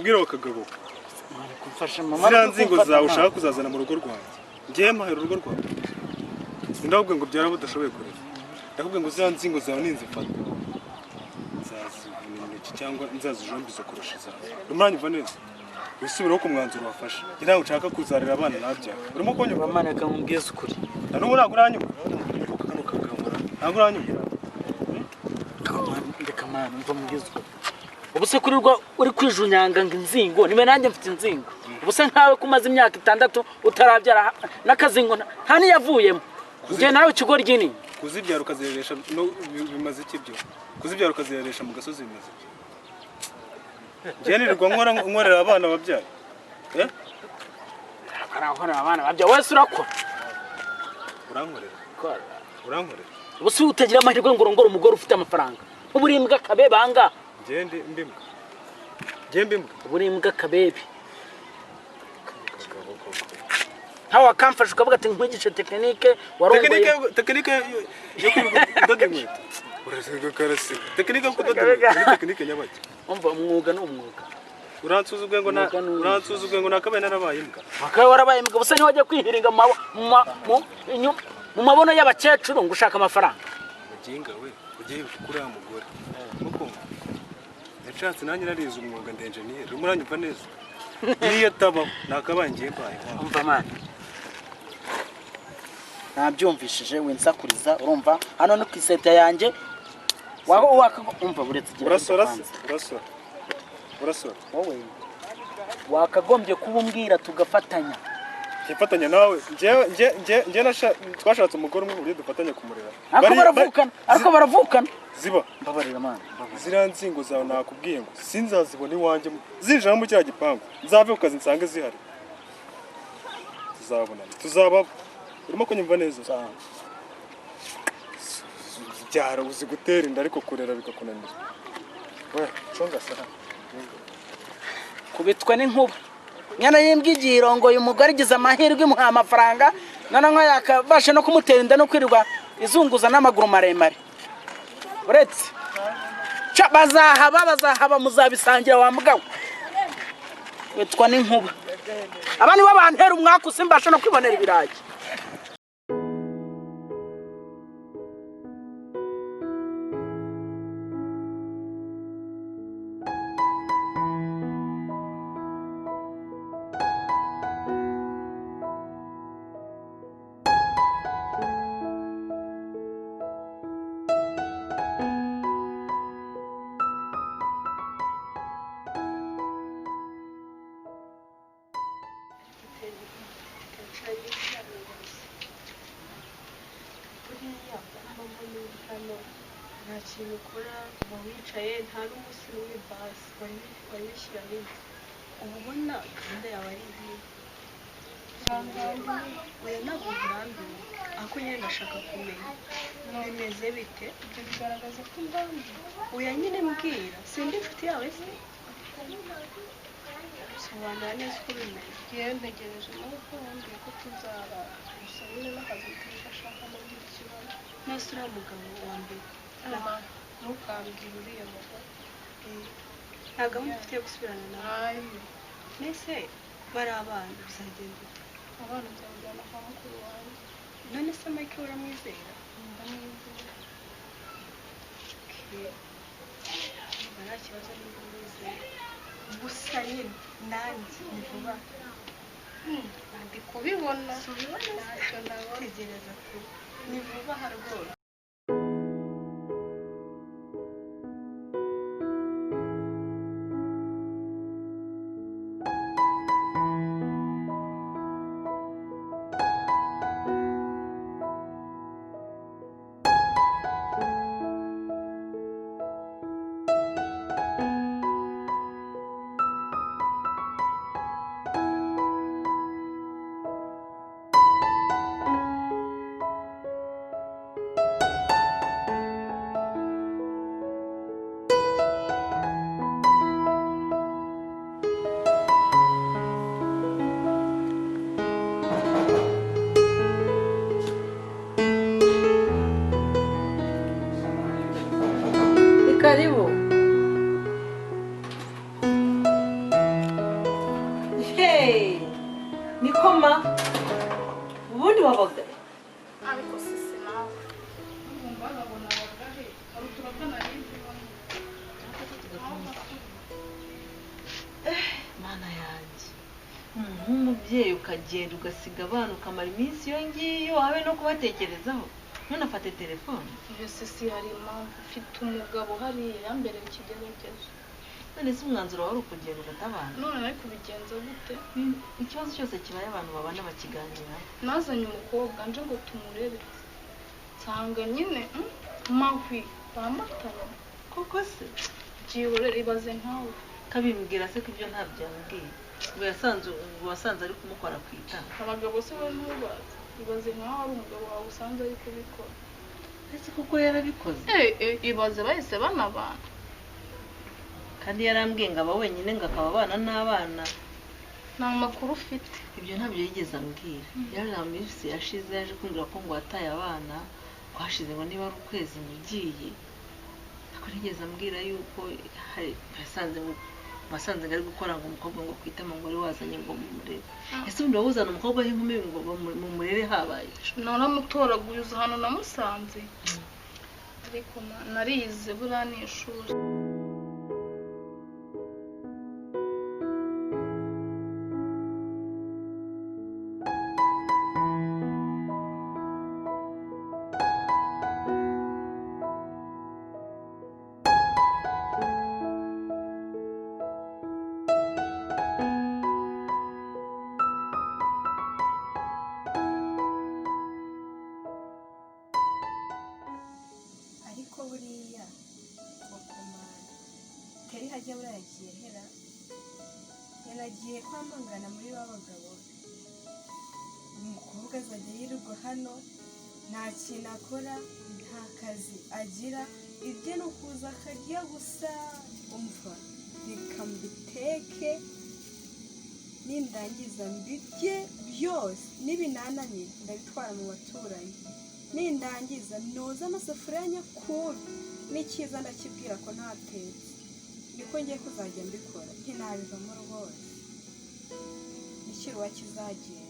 nkubwire bakagabo kumfasha mama ziriya nzingo zawe ushaka kuzazana mu rugo rwanjye ngiye mpahera urugo rwawe sindakubwiye ngo byara budashoboye kurera ndakubwiye ngo ziriya nzingo zawe ninzifata nzazivuna intoki cyangwa nzazijombiza kurusha izawe urumva neza wisubiraho ku mwanzuro wafashe ngira ngo ushaka kuzarira abana nabyawe urimo kunyumva mama reka nkubwize ukuri n'ubu ntabwo uranyumva kano kagamura ntabwo uranyumva reka mwana mva mubwize ukuri ubuse kurirwa uri kwijunyanga ngo inzingo niwe nanjye mfite inzingo ubuse nkawe kumaze imyaka 6 utarabyara n'akazingo nta niyavuyemo njye nawe ikigori gini kuzibyara ukazireresha no bimaze iki byo kuzibyara ukazireresha mu gasozi bimaze iki njye nirirwa nkorera abana babyaye nkorera abana babyaye wese urakora urankorera ubuse utagira amahirwe ngo urongore umugore ufite amafaranga uburimbwa kabebanga Jende mbimbwa uburimbwa kabebe hawa kamfasha ukavuga ati nkwigishe tekinike warongoye tekinike yo kudoda inkweto urasanga karasi tekinike yo kudoda inkweto tekinike nyabaki umva umwuga no umwuga uransuzugwe ngo nakabaye narabaye imbwa akaye warabaye imbwa busa ni wajya kwihiringa mu mabono y'abakecuru ngo ushaka amafaranga muginga we ugiye kuri ya mugore mukumva yashatse nanjye narize umwuga ndenjeniyeri umuranyumva neza niyo tabaho nakabaye ngiye kwaye umva mana nabyumvishije winsakuriza urumva hano no kwiseta yanjye umva buretse urasora wowe wakagombye kubumbwira tugafatanya kifatanya nawe nje twashatse umugore umwe uri dufatanya kumurera ariko baravukana ziba mbabarira mana ziriya nzingo zawe nakubwiye ngo sinzazibona iwanjye zinjira mu cya gipangu nzave ku kazi nsange zihari tuzaba urimo kunyumva neza byara uzi gutera inda ariko kurera bikakunanira we chonga sana kubitwa n'inkuba nyana yimbwa igirongoye umugore igize amahirwe imuha amafaranga none nko yakabasha no kumutera inda no kwirirwa izunguza n'amaguru maremare uretse bazahaba muzabisangira wa mugabo witwa n'inkuba abandi babantera umwaka usimbasha no kwibonera ibirayi nta kintu ukora uba wicaye nta n'umunsi n'umwe basi wanyishyura neza uba ubona gahunda yawe ari nziza oya ntabwo urambiwe ariko nyine ndashaka kumenya bimeze bite ibyo bigaragaza ko ndambiwe oya nyine mbwira sindi inshuti yawe se sobanura neza uko bimeze yewe ntegereje nawe ko wambwiye ko tuzara gusa nyine n'akazi kashaka no kugira ikibazo nose uriya mugabo wa mbere ntukambwire uriya mugabo nta gahunda ufite yo gusubirana nawe mbese bari abana bizagenda ute abana nzabajyana kwa mukuru wanjye none se Mike uramwizera ndamwizera nta kibazo niba umwizera gusa nyine nanjye ni vuba ndi kubibona ntacyo nabona tegereza ko ni vuba aha rwose umuntu w'umubyeyi ukagenda ugasiga abana ukamara iminsi iyo ngiyo habe no kubatekerezaho none afate telefone. mbese si hari impamvu ufite umugabo hariya yambereye ikigeragezo. none se umwanzuro wari ukugenda ugatabana? none ari kubigenza gute? ikibazo cyose kibaye abantu babana bakiganiraho. nazanye umukobwa nje ngo tumurebe nsanga nyine mahwi bamatanye. koko se byihorere ibaze nkawe. kabimbwira se ko ibyo ntabyambwiye ngo wasanze ari kumukora ku itama. abagabo se we ntubazi, ibaze nkaho ari umugabo wawe usanze ari kubikora. ese kuko yarabikoze? ibaze bahise banabana. kandi yarambwiye ngo aba wenyine ngo akaba abana n'abana. nta makuru ufite? ibyo ntabyo yigeze ambwira. yari minsi yashize yaje kumbwira ko ngo wataye abana ngo hashize ngo niba ari ukwezi mugiye. ntabwo nigeze ambwira yuko basanze ngo ari gukora ngo umukobwa ngo kwitama ngo ari wazanye ngo mumurere. ese ubundi wawuzana umukobwa w'inkumi ngo mumurere habaye? naramutoraguye uza hano namusanze. ariko narize buriya ni ishuri. ariko buriya bakomana teri hajya burayagiye hera yanagiye kwamangana muri ba bagabo. umukobwa azajya yirirwa hano nta kintu akora nta kazi agira ibye no kuza akarya gusa. umva reka mbiteke nindangiza mbirye byose n'ibinananye ndabitwara mu baturanyi. nindangiza noza amasafuriya nyakuri n'ikiza ndakibwira ko ntatetse. niko ngiye kuzajya mbikora ntinabivamo rwose ikiruwa kizagenda.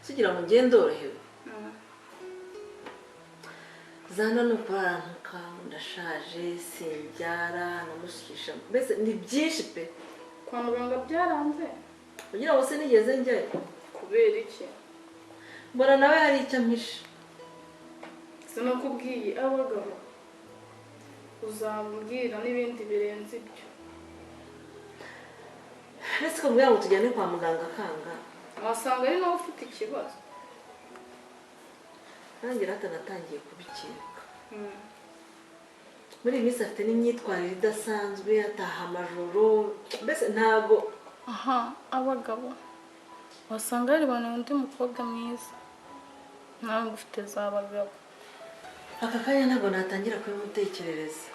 sugira ngo ngende orohewe. zana nuko arantuka ndashaje simbyara namushikisha mbese ni byinshi pe. kwa muganga byaranze kugira ngo se nigeze njyayo. kubera iki? mbona nawe hari icyo ampishe. sinakubwiye abagabo uzambwira n'ibindi birenze ibyo. ese ko mbwira ngo tujyane kwa muganga kanga wasanga ari nawe ufite ikibazo. nanjye natanatangiye kubikeka. muri iyi minsi afite n'imyitwarire idasanzwe ataha amajoro mbese ntabwo. aha abagabo wasanga yariboneye undi mukobwa mwiza nawe ufite za bagabo. aka kanya ntabwo natangira kubimutekerereza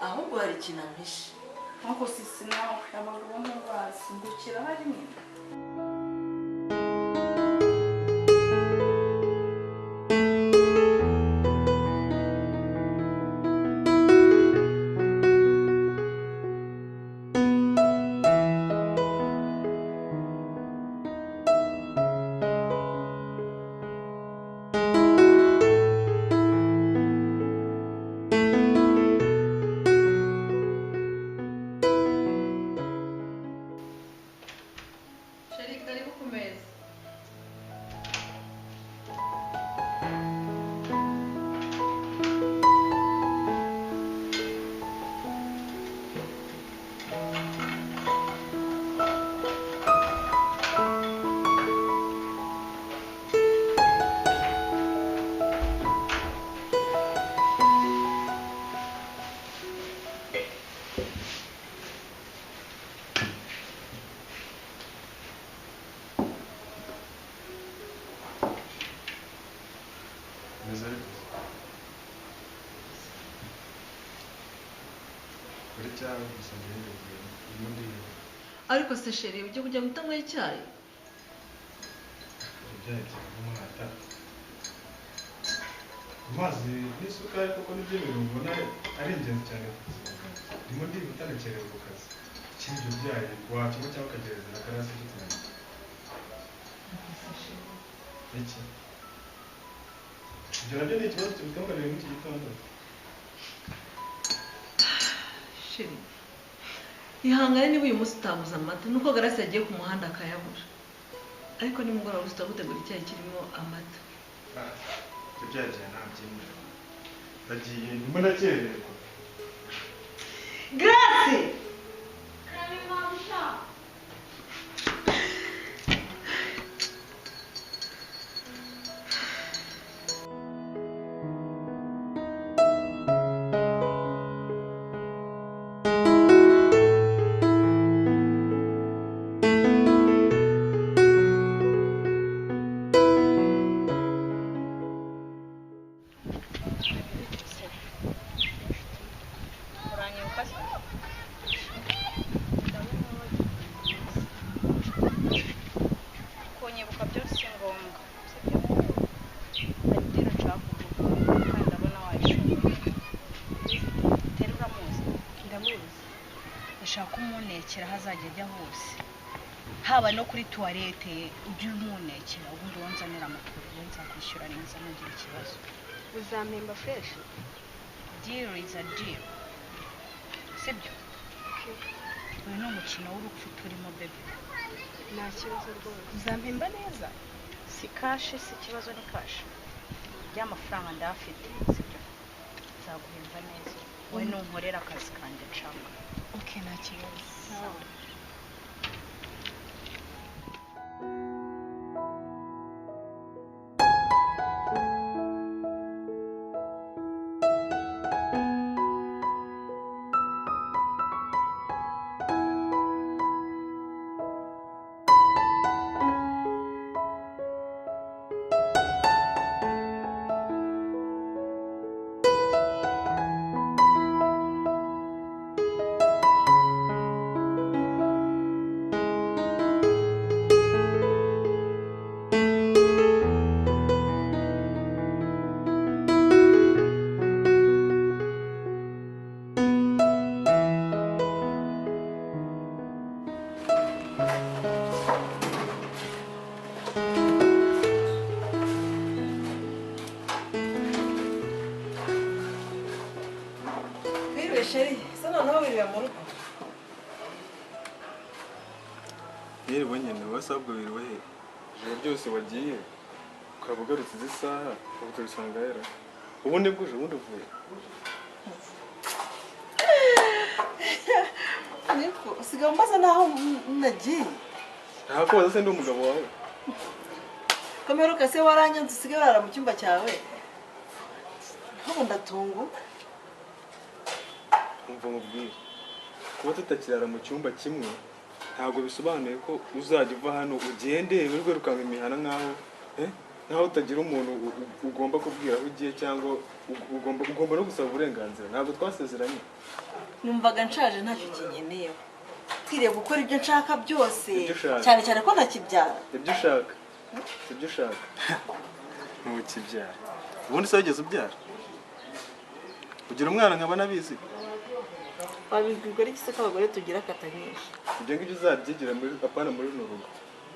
ahubwo hari ikintu ampishe. nkuko sisi nawe abagabo ntubazi ngukira harimo. ariko se sheri ujye kujya gutanywa icyayi ibyagiye nk'umwata amazi n'isukari kuko nibyo bintu mbona ari ingenzi cyane ku buzima bwanjye ndimo ndihuta nakerewe ku kazi ikindi ibyo byayi wakinywa cyangwa ukagereza na karasi cy'utunani iki ibyo nabyo ni ikibazo tubitunganira muri iki gitondo sheri ihangane niba uyu munsi utabuze amata nuko Garasi yagiye ku muhanda akayabura ariko nimugoroba gusa gutegura icyayi kirimo amata ibyo byagiye ntabyemera ndagiye ndimo ndakererwa Garasi kunyibuka byose si ngombwa hari itero nshaka kuvuga kandi ndabona wayishoboye tero uramuzi ndamuzi ndashaka kumunekera aho azajya ajya hose haba no kuri tuwarete ujye umunekera ubundi wonzanira amakuru we nzakwishyura neza ntugire ikibazo uzampemba fresh deal is a deal sibyo uyu ni umukino w'urupfu turimo bebe nta kibazo rwose uzampemba neza si kashi si ikibazo ni kashi ry'amafaranga ndafite sibyo nzaguhemba neza wowe nunkorera akazi kanjye nshaka okay nta kibazo sheri se noneho wirira mu rugo yewe nyine wasabwa biriwe he ijoro ryose wagiye ukaba ugarutse izi saha ubu tubisanga yera ubundi bwuje ubundi uvuye niko usigaye umbaza naho nagiye ntakubaza se ndi umugabo wawe kameruka se waranyanze usigaye urara mu cyumba cyawe ntabwo ndatungu umva mubwire kuba tutakirara mu cyumba kimwe ntabwo bisobanuye ko uzajya uva hano ugende wirukanga imihana nkaho utagira umuntu ugomba kubwira aho ugiye cyangwa ugomba no gusaba uburenganzira ntabwo twasezeranye numvaga nshaje ntacyo kinyeneyeho twiriye gukora ibyo nshaka byose Ibyo ushaka. cyane cyane ko ntakibyara ibyo ushaka ibyo ushaka ntukibyara ubundi se wigeze ubyara ugira umwana nkaba nabizi wabibwirwa n'iki se ko abagore tugira akata nyinshi ibyo ngibyo uzabyigira muri apana muri runo rugo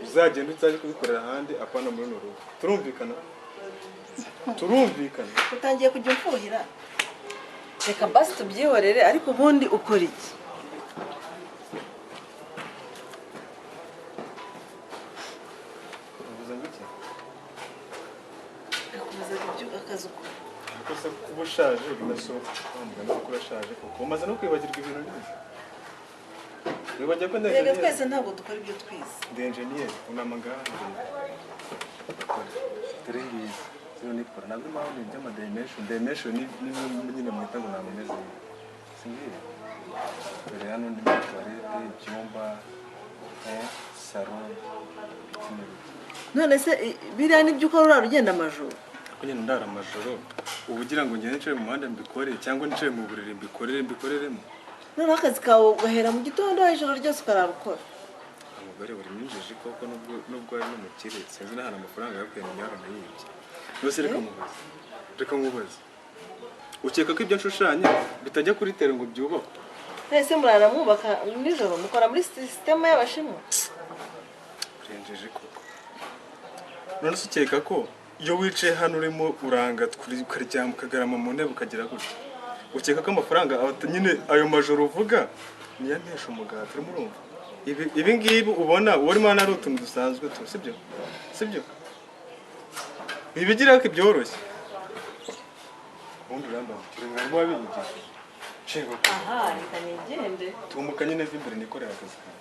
uzagenda utaje kubikorera ahandi apana muri runo rugo turumvikana utangiye kujya umfuhira reka basi tubyihorere ariko ubundi ukora iki uvuze ngo iki akubaza akazi ukora ariko se kuba ushaje binasohoka wamugana ko urashaje kuko umaze no kwibagirwa ibintu byinshi wibagiye ko reka twese ntabwo dukora ibyo twize ndi enjeniyeri unamagaha dore ngizi zino nikora nabwo mpamvu ni iby'amadimension nyine mwita ngo ntabwo meze singiye dore hano ndi muri tuwarete ibyumba saro none se biriya nibyo ukora urara ugenda amajoro ko nyine ndara amajoro ubu ugira ngo ngende nicare mu muhanda mbikore cyangwa nicare mu buriri mbikoreremo noneho akazi kawe ugahera mu gitondo ijoro ryose ukarara ukora umugore uri mwinjije koko nubwo ari n'umukire sinzi n'ahantu amafaranga yakuye mu myarana yibye rwose reka nkubaze ukeka ko ibyo nshushanya bitajya kuri tere ngo byubakwe ese murara mwubaka nijoro mukora muri sisiteme y'abashinwa urengeje koko none se ukeka ko iyo wicaye hano urimo uranga ukaryama ukagarama mu ntebe ukagira gutya ukeka ko amafaranga nyine ayo majoro uvuga niyo ntesha umugati urimo urumva ibi ngibi ubona urimo hano ari utuntu dusanzwe sibyo ibigira ko ibyoroshye ubundi urambambukira mwarimu wabigishije aha reka nigende tumuka nyine imbere nikorera akazi kawe